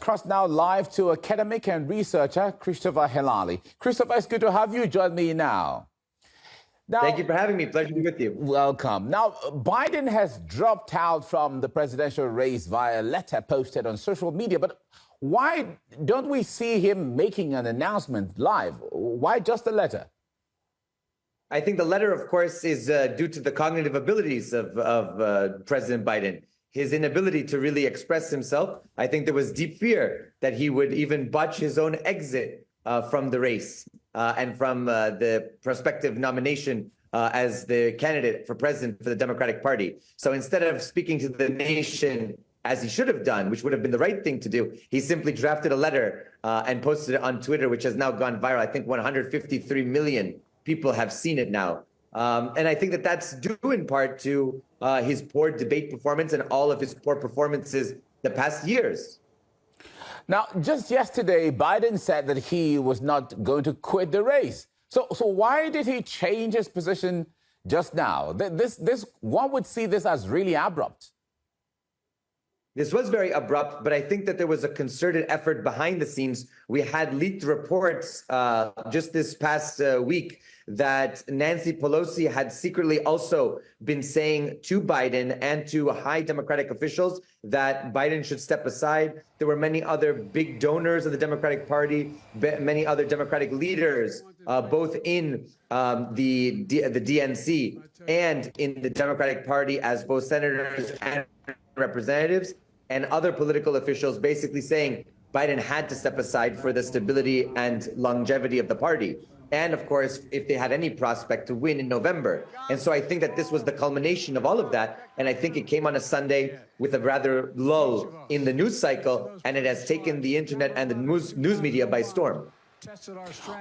cross now live to academic and researcher Christopher Helali. Christopher, it's good to have you join me now. Thank you for having me. Pleasure to be with you. Welcome. Now, Biden has dropped out from the presidential race via a letter posted on social media, but why don't we see him making an announcement live? Why just a letter? I think the letter, of course, is due to the cognitive abilities of President Biden, his inability to really express himself. I think there was deep fear that he would even botch his own exit from the race and from the prospective nomination as the candidate for president for the Democratic Party. So instead of speaking to the nation as he should have done, which would have been the right thing to do, he simply drafted a letter and posted it on Twitter, which has now gone viral. I think 153 million people have seen it now. And I think that that's due in part to his poor debate performance and all of his poor performances the past years. Now, just yesterday, Biden said that he was not going to quit the race. So why did he change his position just now? One would see this as really abrupt. This was very abrupt, but I think that there was a concerted effort behind the scenes. We had leaked reports just this past week that Nancy Pelosi had secretly also been saying to Biden and to high Democratic officials that Biden should step aside. There were many other big donors of the Democratic Party, many other Democratic leaders, both in the DNC and in the Democratic Party as both senators and representatives, and other political officials basically saying Biden had to step aside for the stability and longevity of the party. And of course, if they had any prospect to win in November. And so I think that this was the culmination of all of that. And I think it came on a Sunday with a rather lull in the news cycle, and it has taken the internet and the news media by storm.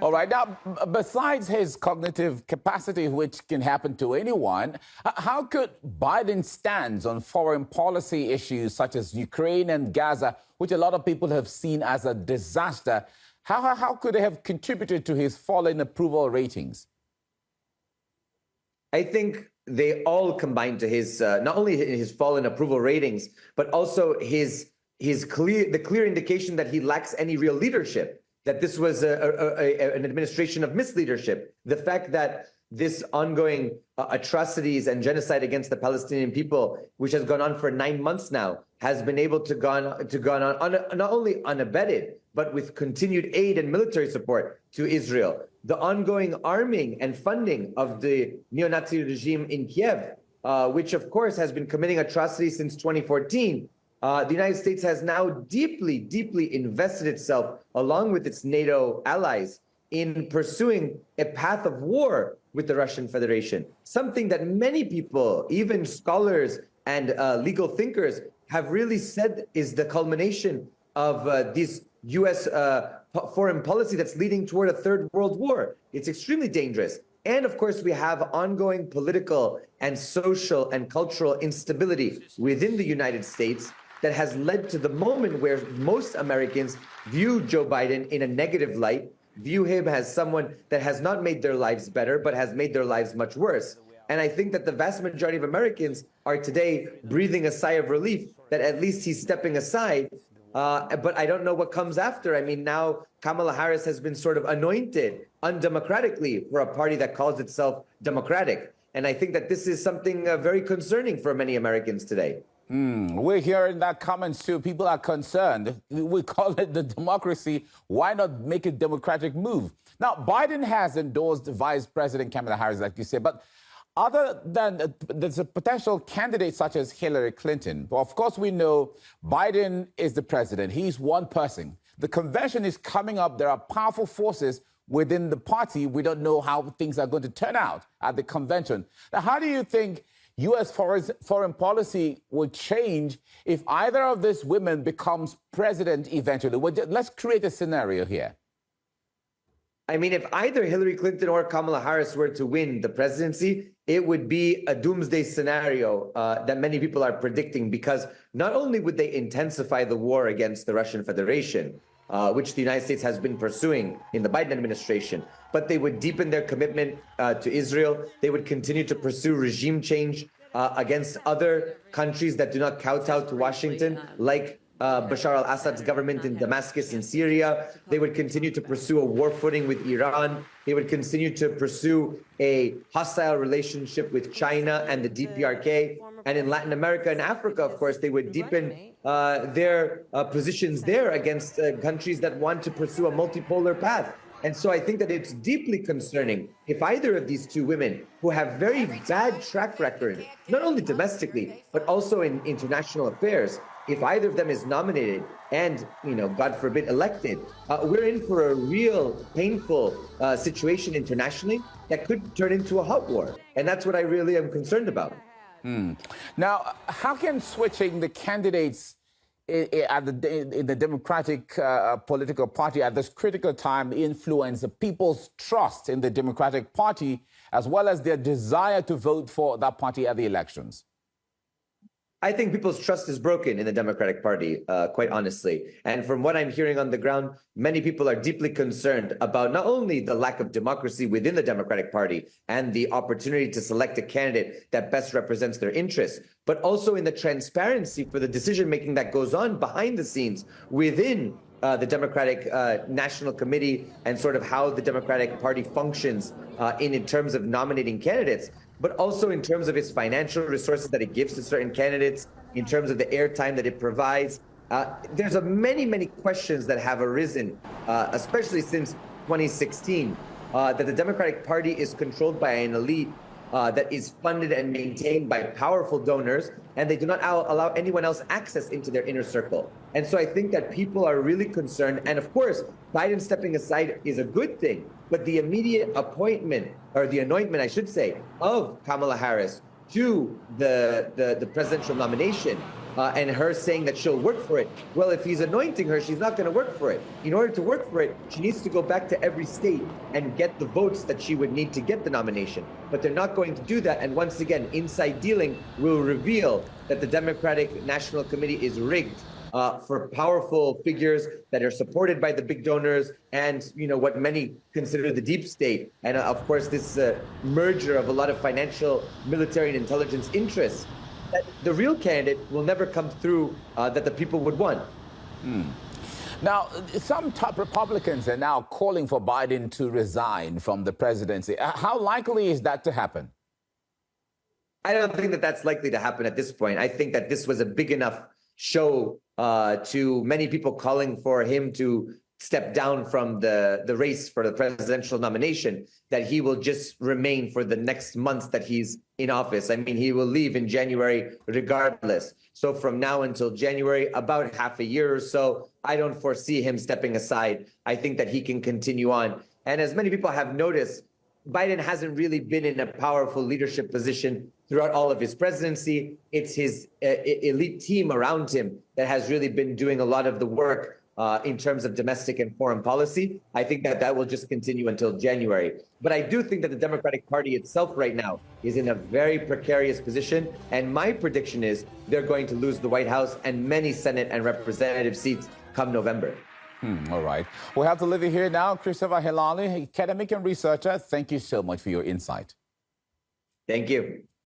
All right. Now, besides his cognitive capacity, which can happen to anyone, how could Biden's stance on foreign policy issues such as Ukraine and Gaza, which a lot of people have seen as a disaster, how could they have contributed to his falling approval ratings? I think they all combined to his, not only his fallen approval ratings, but also the clear indication that he lacks any real leadership, that this was an administration of misleadership. The fact that this ongoing atrocities and genocide against the Palestinian people, which has gone on for 9 months now, has been able to go on not only unabated, but with continued aid and military support to Israel. The ongoing arming and funding of the neo-Nazi regime in Kiev, which of course has been committing atrocities since 2014. The United States has now deeply, deeply invested itself, along with its NATO allies, in pursuing a path of war with the Russian Federation, something that many people, even scholars and legal thinkers, have really said is the culmination of this U.S. Foreign policy that's leading toward a third world war. It's extremely dangerous. And of course, we have ongoing political and social and cultural instability within the United States that has led to the moment where most Americans view Joe Biden in a negative light, view him as someone that has not made their lives better, but has made their lives much worse. And I think that the vast majority of Americans are today breathing a sigh of relief that at least he's stepping aside. But I don't know what comes after. I mean, now Kamala Harris has been sort of anointed undemocratically for a party that calls itself democratic. And I think that this is something very concerning for many Americans today. We're hearing that comments too. People are concerned. We call it the democracy. Why not make a democratic move? Now, Biden has endorsed Vice President Kamala Harris, like you said, but other than there's a potential candidate such as Hillary Clinton. Well, of course, we know Biden is the president. He's one person. The convention is coming up. There are powerful forces within the party. We don't know how things are going to turn out at the convention. Now, how do you think U.S. foreign policy will change if either of these women becomes president eventually? Let's create a scenario here. I mean, if either Hillary Clinton or Kamala Harris were to win the presidency, it would be a doomsday scenario that many people are predicting, because not only would they intensify the war against the Russian Federation, which the United States has been pursuing in the Biden administration, but they would deepen their commitment to Israel. They would continue to pursue regime change against other countries that do not kowtow to Washington, like Bashar al-Assad's government in Damascus in Syria. They would continue to pursue a war footing with Iran. They would continue to pursue a hostile relationship with China and the DPRK. And in Latin America and Africa, of course, they would deepen their positions there against countries that want to pursue a multipolar path. And so I think that it's deeply concerning if either of these two women, who have very bad track record, not only domestically, but also in international affairs, if either of them is nominated and, God forbid, elected, we're in for a real painful situation internationally that could turn into a hot war. And that's what I really am concerned about. Now, how can switching the candidates in the Democratic political party at this critical time influence the people's trust in the Democratic Party, as well as their desire to vote for that party at the elections? I think people's trust is broken in the Democratic Party, quite honestly. And from what I'm hearing on the ground, many people are deeply concerned about not only the lack of democracy within the Democratic Party and the opportunity to select a candidate that best represents their interests, but also in the transparency for the decision-making that goes on behind the scenes within the Democratic National Committee and sort of how the Democratic Party functions in terms of nominating candidates, but also in terms of its financial resources that it gives to certain candidates, in terms of the airtime that it provides. There's many, many questions that have arisen, especially since 2016, that the Democratic Party is controlled by an elite that is funded and maintained by powerful donors, and they do not allow anyone else access into their inner circle. And so I think that people are really concerned. And of course, Biden stepping aside is a good thing, but the immediate appointment, or the anointment, I should say, of Kamala Harris to the presidential nomination, and her saying that she'll work for it. Well, if he's anointing her, she's not going to work for it. In order to work for it, she needs to go back to every state and get the votes that she would need to get the nomination. But they're not going to do that. And once again, inside dealing will reveal that the Democratic National Committee is rigged for powerful figures that are supported by the big donors and, what many consider the deep state. And of course, this merger of a lot of financial, military, and intelligence interests, that the real candidate will never come through that the people would want. Now, some top Republicans are now calling for Biden to resign from the presidency. How likely is that to happen? I don't think that that's likely to happen at this point. I think that this was a big enough show to many people calling for him to step down from the race for the presidential nomination, that he will just remain for the next months that he's in office. I mean, he will leave in January regardless. So from now until January, about half a year or so, I don't foresee him stepping aside. I think that he can continue on. And as many people have noticed, Biden hasn't really been in a powerful leadership position throughout all of his presidency. It's his elite team around him that has really been doing a lot of the work in terms of domestic and foreign policy. I think that that will just continue until January. But I do think that the Democratic Party itself right now is in a very precarious position. And my prediction is they're going to lose the White House and many Senate and representative seats come November. All right. We have to leave it here now. Christopher Helali, academic and researcher, thank you so much for your insight. Thank you.